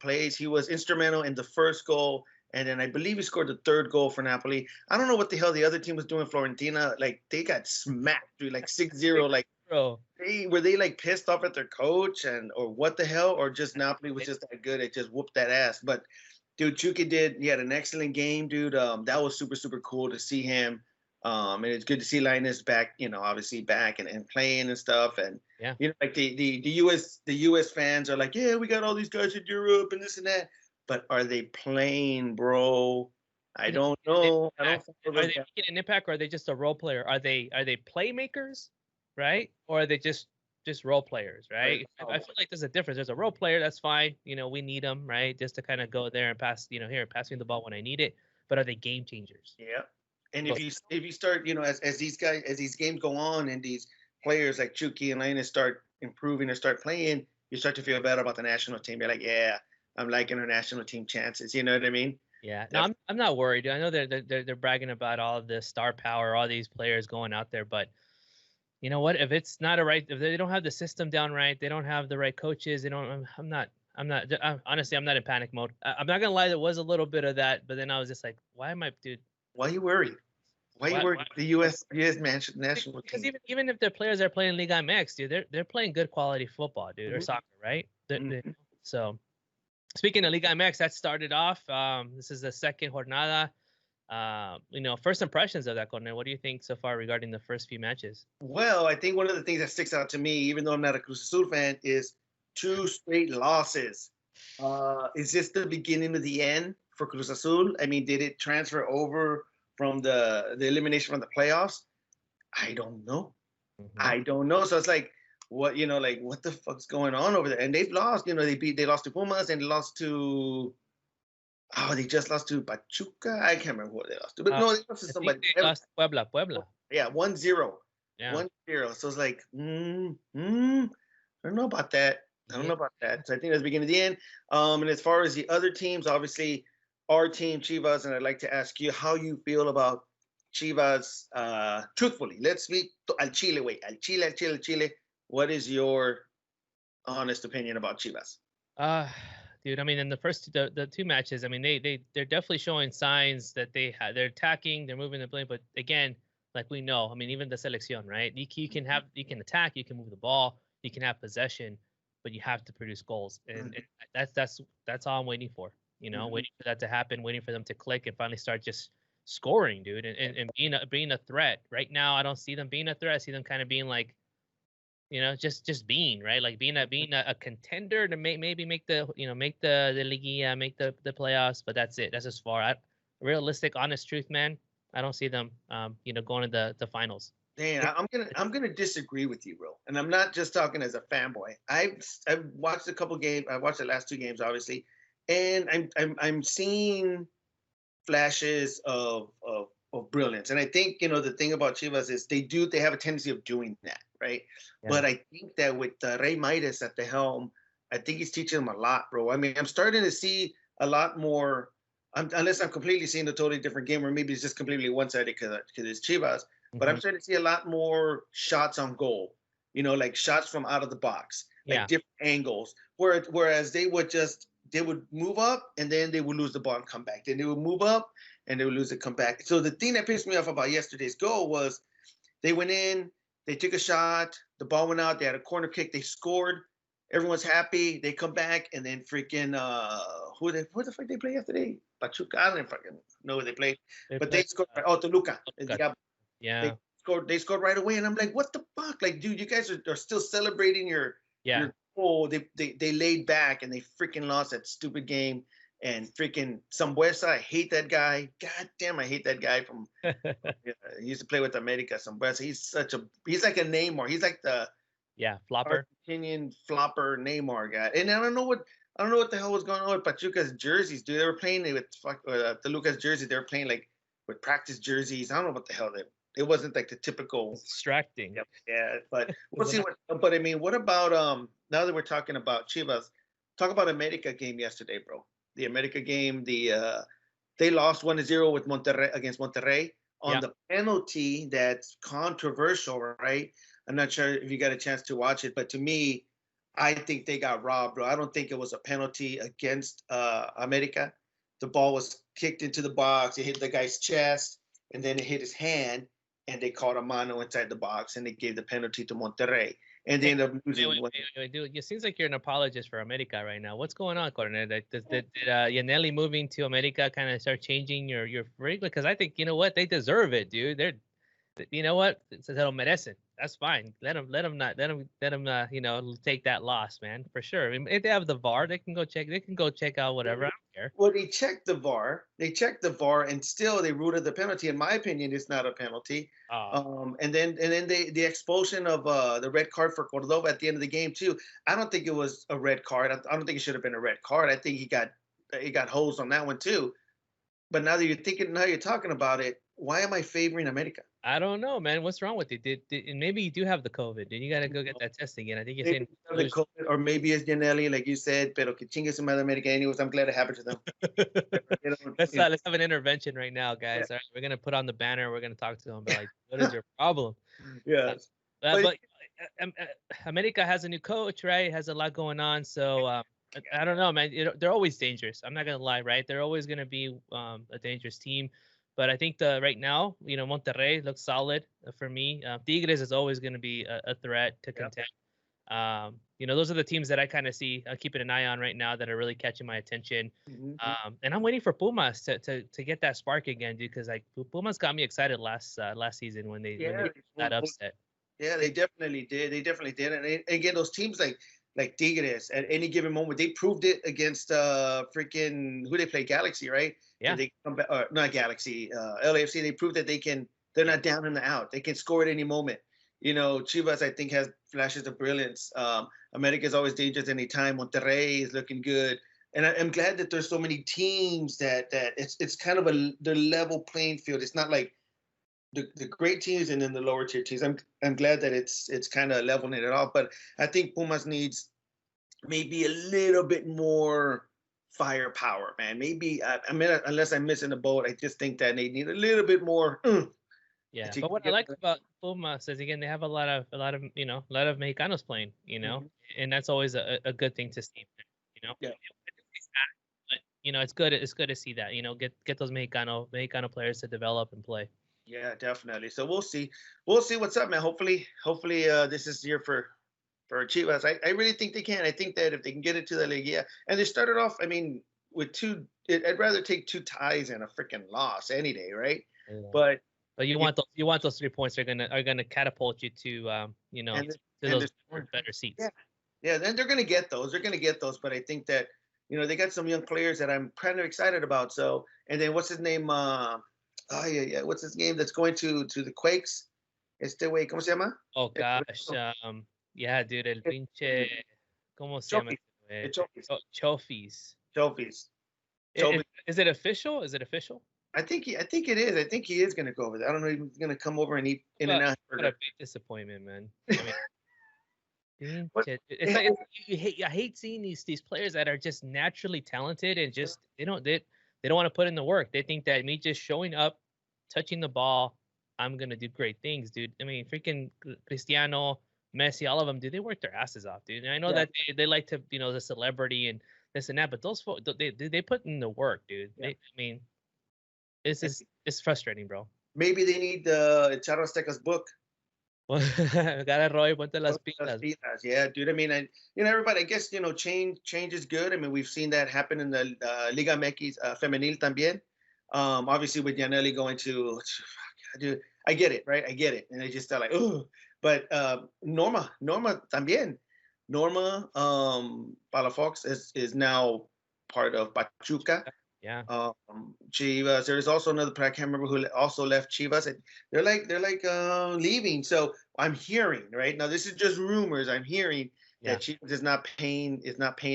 plays. He was instrumental in the first goal. And then I believe he scored the third goal for Napoli. I don't know what the hell the other team was doing, Florentina. Like, they got smacked, dude, like 6-0. Like, bro, were they like pissed off at their coach or what the hell? Or just Napoli was just that good. It just whooped that ass. But, dude, Chucky he had an excellent game, dude. That was super, super cool to see him. And it's good to see Linus back, obviously back and playing and stuff. And, like the US fans are like, yeah, we got all these guys in Europe and this and that. But are they playing, bro? I don't know. Are they making an impact, or are they just a role player? Are they playmakers, right? Or are they just role players, right? I feel like there's a difference. There's a role player, that's fine. We need them, right? Just to kind of go there and pass, here, pass me the ball when I need it. But are they game changers? Yeah. And if you start, as these games go on and these players like Chucky and Linus start improving or start playing, you start to feel better about the national team. You're like, yeah, I'm liking our national team chances. You know what I mean? Yeah. No, I'm not worried. I know they're bragging about all of this star power, all these players going out there, but you know what? If it's not if they don't have the system down right, they don't have the right coaches. Honestly, I'm not in panic mode. I'm not gonna lie. There was a little bit of that, but then I was just like, why am I, dude? Why are you worried? Why are you worried? The U.S. national because team. even if the players are playing Liga MX, dude, they're playing good quality football, dude, or soccer, right? So, speaking of Liga MX, that started off. This is the second jornada. First impressions of that, Coronel. What do you think so far regarding the first few matches? Well, I think one of the things that sticks out to me, even though I'm not a Cruz Azul fan, is 2 straight losses. Is this the beginning of the end for Cruz Azul? I mean, did it transfer over from the elimination from the playoffs? I don't know. I don't know. So it's like, what the fuck's going on over there? And they've lost. They lost to Pumas and they lost to. Oh, they just lost to Pachuca. I can't remember who they lost to, but no, they lost to somebody. They lost to Puebla. Yeah, 1-0. Yeah. 1-0. So it's like, I don't know about that. So I think that's the beginning of the end. And as far as the other teams, obviously, our team, Chivas, and I'd like to ask you how you feel about Chivas. Truthfully, let's speak al Chile way. Al Chile. What is your honest opinion about Chivas? Dude, I mean, in the first the 2 matches, I mean, they're definitely showing signs that they're attacking, they're moving the blame. But again, like we know, I mean, even the selección, right? You can attack, you can move the ball, you can have possession, but you have to produce goals, and that's all I'm waiting for. Waiting for that to happen, waiting for them to click and finally start just scoring, dude, and being a threat. Right now, I don't see them being a threat. I see them kind of being like, just being, right, like being a contender to maybe make the Liguilla, make the playoffs, but that's it. That's as far. Realistic, honest truth, man. I don't see them, going to the finals. Dan, I'm gonna disagree with you, bro. And I'm not just talking as a fanboy. I've watched a couple games. I watched the last 2 games, obviously, and I'm seeing flashes of brilliance. And I think the thing about Chivas is they have a tendency of doing that, right? Yeah. But I think that with Rey Midas at the helm, I think he's teaching them a lot, bro. I mean, I'm starting to see a lot more. Unless I'm completely seeing a totally different game, or maybe it's just completely one-sided because it's Chivas. But I'm starting to see a lot more shots on goal, like shots from out of the box, like different angles. Whereas they would move up and then they would lose the ball and come back. Then they would move up and they would lose it, come back. So the thing that pissed me off about yesterday's goal was they went in, they took a shot, the ball went out, they had a corner kick, they scored, everyone's happy, they come back, and then freaking who the fuck they play yesterday? Pachuca, I don't fucking know who they played. But they scored. Oh, Toluca. Yeah. They scored right away, and I'm like, what the fuck? Like, dude, you guys are still celebrating your goal. They laid back and they freaking lost that stupid game. And freaking Sambuesa, I hate that guy. God damn, I hate that guy from. He used to play with America. Sambuesa, he's like a Neymar. He's like the flopper, Argentinian flopper Neymar guy. And I don't know what the hell was going on with Pachuca's jerseys, dude. They were playing with the Lucas jersey. They were playing like with practice jerseys. I don't know what the hell it wasn't like the typical distracting. Yeah, but we'll see what. But I mean, what about now that we're talking about Chivas, talk about America game yesterday, bro. The America game, they lost 1-0 with Monterrey against Monterrey on the penalty that's controversial, right? I'm not sure if you got a chance to watch it, but to me, I think they got robbed, bro. I don't think it was a penalty against America. The ball was kicked into the box. It hit the guy's chest, and then it hit his hand, and they caught a mano inside the box, and they gave the penalty to Monterrey. And they ended up losing. Wait, dude, it seems like you're an apologist for America right now. What's going on, Coronel? Did Yaneli moving to America kind of start changing your regular? Because I think, you know what, they deserve it, dude. You know what, se lo merecen. That's fine. Let them you know, take that loss, man, for sure. I mean, if they have the VAR, they can go check out whatever. I don't care. Well, they checked the VAR. And still they ruled the penalty. In my opinion, it's not a penalty. And then the expulsion of the red card for Cordova at the end of the game too. I don't think it was a red card. I don't think it should have been a red card. I think he got hosed on that one too. But now you're talking about it, why am I favoring America? I don't know, man. What's wrong with it? And maybe you do have the COVID, and you got to go get that test again. I think you're saying the COVID, or maybe it's Yaneli, like you said. Pero que chingue su madre America. Anyways, I'm glad it happened to them. Let's have an intervention right now, guys. All right, we're gonna put on the banner. We're gonna talk to them. Like, what is your problem? Yes. But America has a new coach, right? Has a lot going on. So I don't know, man. They're always dangerous. I'm not gonna lie, right? They're always gonna be a dangerous team. But I think right now, you know, Monterrey looks solid for me. Tigres is always going to be a threat to contend. You know, those are the teams that I kind of see keeping an eye on right now that are really catching my attention. And I'm waiting for Pumas to get that spark again, dude, because like Pumas got me excited last season when they that upset. Yeah, they definitely did. And again, those teams like Tigres at any given moment, they proved it against freaking who they play, Galaxy, right? Yeah. They come back, not Galaxy, LAFC. They proved that they're not down and out. They can score at any moment. You know, Chivas, I think, has flashes of brilliance. America is always dangerous anytime. Monterrey is looking good. And I'm glad that there's so many teams that it's kind of the level playing field. It's not like the great teams and then the lower tier teams. I'm glad that it's kind of leveling it off. But I think Pumas needs maybe a little bit more firepower, man. Maybe I mean, unless I'm missing the boat, I just think that they need a little bit more. Yeah, but what I like about Pumas is, again, they have a lot of Mexicanos playing, you know, and that's always a good thing to see, you know. Yeah. But you know, it's good to see that, you know, get those Mexicano players to develop and play. Yeah, definitely. So we'll see what's up, man. Hopefully this is the year for Chivas. I really think they can. I think that if they can get into the Liga, and they started off, I mean, with I'd rather take 2 ties than a freaking loss any day, right? Yeah. But you want those 3 points are gonna catapult you to you know, to those better seats. Yeah, then they're gonna get those. But I think that, you know, they got some young players that I'm kind of excited about. So, and then what's his name? What's his name that's going to the Quakes? ¿Cómo se llama? Oh gosh, yeah, dude, el pinche, ¿cómo se llama? Chofis. Is it official? I think it is. I think he is going to go over there. I don't know if he's going to come over and eat in and out. What a big disappointment, man. I mean, I hate seeing these players that are just naturally talented and just they don't want to put in the work. They think that me just showing up, touching the ball, I'm gonna do great things, dude. I mean, freaking Cristiano, Messi, all of them, dude, they work their asses off, dude. And I know that they like to, you know, the celebrity and this and that, but those folks, they put in the work, dude. Yeah. I mean, it's frustrating, bro. Maybe they need the Charro Azteca's book. Gotta Roy, ponte las pilas. Yeah, dude. I mean, you know, everybody, I guess, you know, change is good. I mean, we've seen that happen in the Liga MX femenil también. Obviously with Yaneli going to, dude, I get it, right? I get it. And they just are like, oh, but Norma también. Norma Palafox is now part of Pachuca. Yeah. Chivas. There's also another player, I can't remember who also left Chivas. And they're like leaving. So I'm hearing right now. This is just rumors. I'm hearing that Chivas is not paying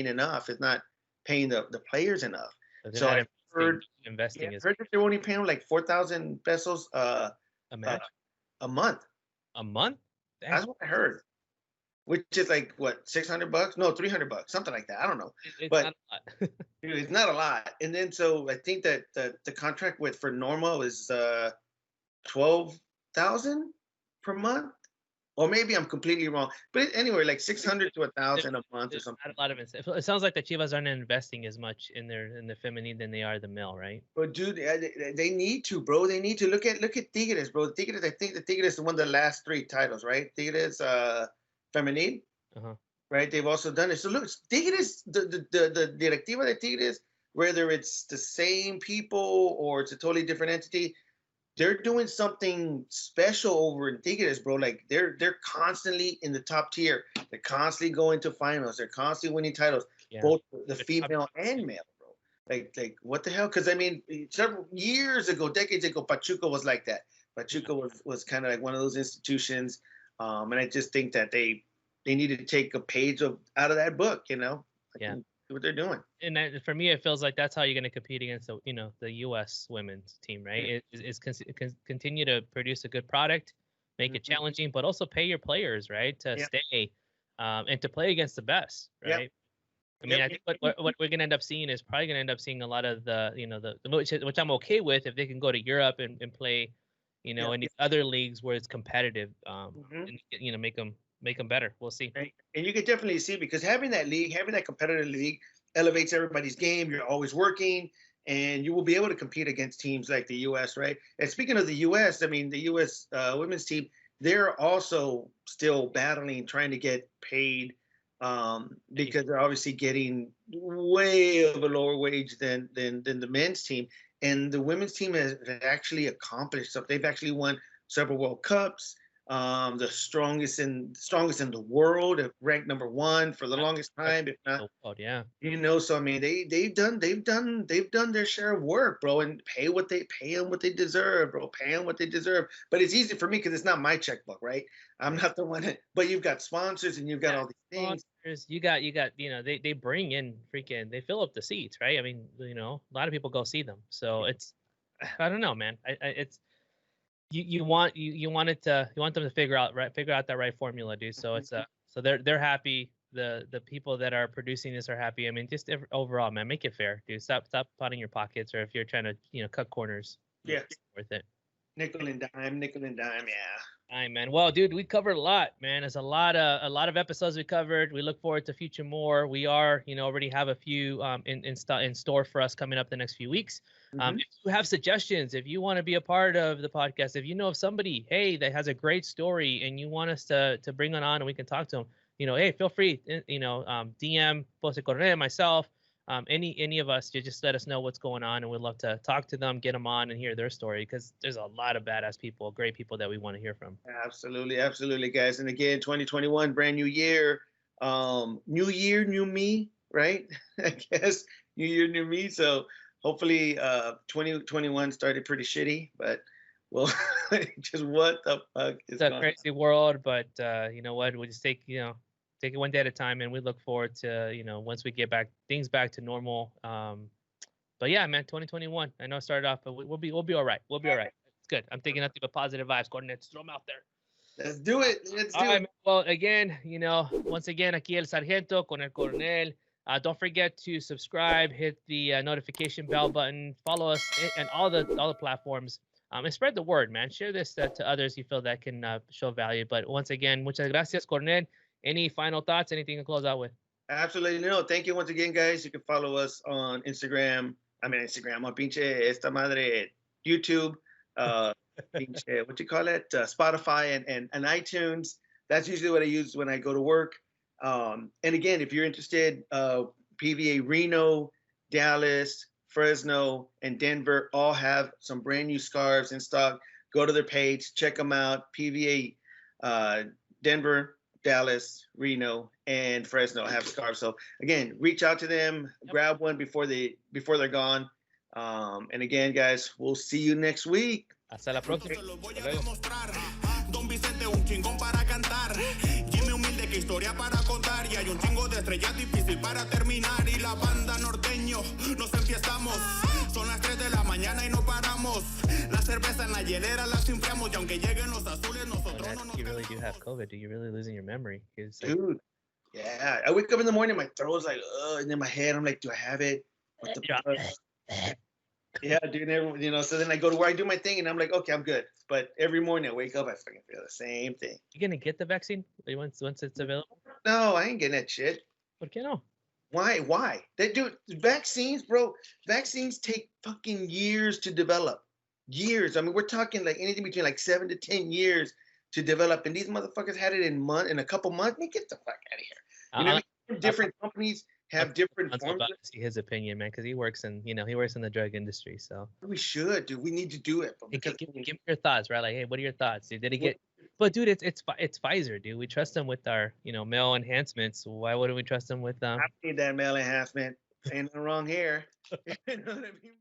enough. It's not paying the players enough. So I heard investing is heard that they're only paying like 4,000 pesos a match a month. A month? That's what I heard. Which is like what, $600? No, $300, something like that. I don't know. It's but not a lot. it's not a lot. And then so I think that the contract for Norma is 12,000 per month, or maybe I'm completely wrong. But anyway, like 600 to 1,000 a month or something. Not a lot of it sounds like the Chivas aren't investing as much in the feminine than they are the male, right? But dude, they need to, bro. They need to look at Tigres, bro. Tigres, I think the Tigres won the last 3 titles, right? Tigres feminine, right? They've also done it. So look, Tigres, the directiva de Tigres, whether it's the same people or it's a totally different entity, they're doing something special over in Tigres, bro. Like they're constantly in the top tier. They're constantly going to finals. They're constantly winning titles, both the female and male, bro. Like what the hell? Because I mean, several years ago, decades ago, Pachuca was like that. Pachuca was kind of like one of those institutions, and I just think that they need to take a page out of that book, you know. What they're doing. And for me, it feels like that's how you're going to compete against the U.S. women's team, right? Is continue to produce a good product, make it challenging, but also pay your players, right, to stay and to play against the best, right? I mean, I think what we're going to end up seeing is probably going to end up seeing a lot of the which I'm okay with if they can go to Europe and play, in these other leagues where it's competitive, and, make them better. We'll see. And you can definitely see, because having that competitive league elevates everybody's game. You're always working, and you will be able to compete against teams like the U.S., right? And speaking of the U.S., I mean, the U.S. Women's team, they're also still battling, trying to get paid, because they're obviously getting way of a lower wage than the men's team. And the women's team has actually accomplished something. They've actually won several World Cups. The strongest in the world, ranked number 1 for the longest time, if not. So I mean, they've done their share of work, bro, and pay them what they deserve, bro. Pay them what they deserve. But it's easy for me because it's not my checkbook, right? I'm not the one. But you've got sponsors and you've got all these things. You got they bring in they fill up the seats, right? I mean, a lot of people go see them. So it's, I don't know, man. It's. You want them to figure out that right formula, dude. So it's so they're happy. The people that are producing this are happy. I mean, just overall, man, make it fair, dude. Stop potting your pockets, or if you're trying to cut corners, it's worth it. Nickel and dime, yeah. All right, man. Well, dude, we covered a lot, man. There's a lot of episodes we covered. We look forward to future more. We are, already have a few in store for us coming up the next few weeks. If you have suggestions, if you want to be a part of the podcast, if you know of somebody, hey, that has a great story and you want us to bring it on and we can talk to them, hey, feel free, DM Jose Coronel, myself, any of us, just let us know what's going on, and we'd love to talk to them, get them on and hear their story, because there's a lot of badass people, great people that we want to hear from. Absolutely, guys. And again, 2021, brand new year, new year, new me, right? I guess new year, new me. So hopefully 2021 started pretty shitty, but well, just what the fuck is it's a crazy world, but you know what, we'll just take it one day at a time, and we look forward to once we get things back to normal. But yeah, man, 2021, I know it started off, but we'll be all right. It's good. I'm thinking nothing but positive vibes. Coordinates, throw them out there. Let's do it. All right, well, again, once again, aquí El Sargento con El Coronel. Don't forget to subscribe, hit the notification bell button, follow us and all the platforms, and spread the word, man. Share this to others you feel that can show value. But once again, muchas gracias, Coronel. Any final thoughts? Anything to close out with? Absolutely no. Thank you once again, guys. You can follow us on Instagram. On pinche esta madre, YouTube, pinche, what you call it? Spotify and iTunes. That's usually what I use when I go to work. And again, if you're interested, PVA Reno, Dallas, Fresno, and Denver all have some brand new scarves in stock. go to their page, check them out. PVA, Denver, Dallas, Reno, and Fresno have scarves. So again, reach out to them, grab one before they're gone. And again, guys, we'll see you next week. Hasta la próxima. Don Vicente, un chingón para cantar. Jimmy humilde, que historia para contar. Y hay un chingo de estrellas difícil para terminar. Y la banda norteño, nos enfiestamos. Son las 3 de la mañana y no paramos. La cerveza en la hielera la enfriamos. Y aunque lleguen los azules, nosotros no nos. You really do have COVID, dude. You're really losing your memory. Like, Dude, yeah. I wake up in the morning, my throat's like, and in my head, I'm like, do I have it? What the fuck? Yeah, dude. So then I go to where I do my thing, and I'm like, okay, I'm good. But every morning I wake up, I fucking feel the same thing. You gonna get the vaccine once it's available? No, I ain't getting that shit. ¿Por qué no? Why? Dude, vaccines, bro. Vaccines take fucking years to develop. Years. I mean, we're talking like anything between like 7 to 10 years to develop, and these motherfuckers had it in a couple months. Man, get the fuck out of here. You know, what I mean? Different companies have different formulas. His opinion, man, because he works in the drug industry. So we should, dude. We need to do it. Give me your thoughts, right? Like, hey, what are your thoughts? Did he get? But dude, it's Pfizer, dude. We trust them with our male enhancements. Why wouldn't we trust them with I need that male enhancement. Ain't nothing wrong here. You know what I mean?